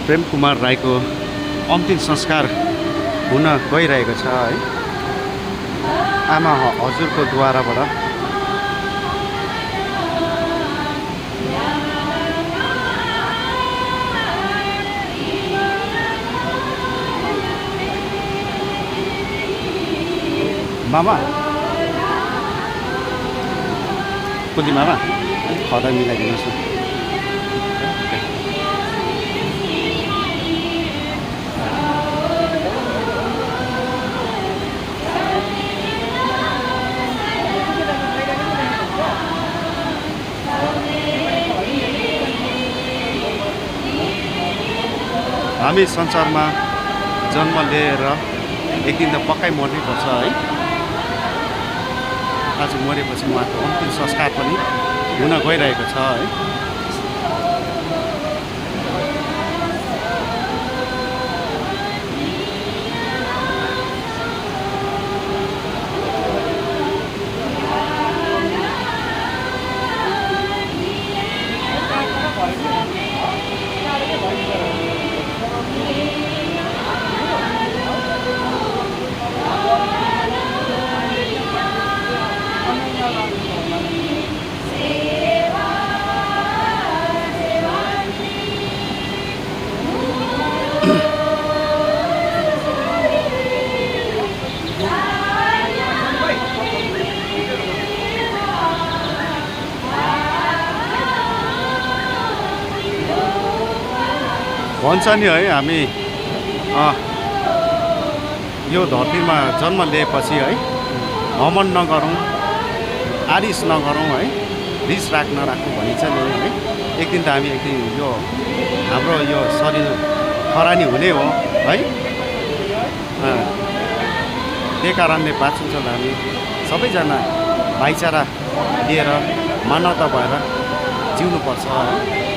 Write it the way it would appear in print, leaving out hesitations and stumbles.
प्रेम कुमार राईको अन्तिम संस्कार हुन गइरहेको छ है। आमा हजुरको द्वाराबाट मामा कुली मामा खदा मिलाइदिनुहोस् न। हामी संसारमा जन्म लिएर एक दिन त पक्कै मर्नै पर्छ है। आज मरेपछि उहाँको अन्तिम संस्कार पनि हुन गइरहेको छ है। भन्छ नि है, हामी यो धरतीमा जन्म लिएपछि है घमण्ड नगरौँ, आरिस नगरौँ है, रिस नराखौँ भनिन्छ नि है। एक दिन त हामी एक दिन यो हाम्रो यो शरीर खरानी हुने हो है। त्यही कारणले बाँचुन्जेल हामी सबैजना भाइचारा लिएर मानवता भएर जिउनुपर्छ है।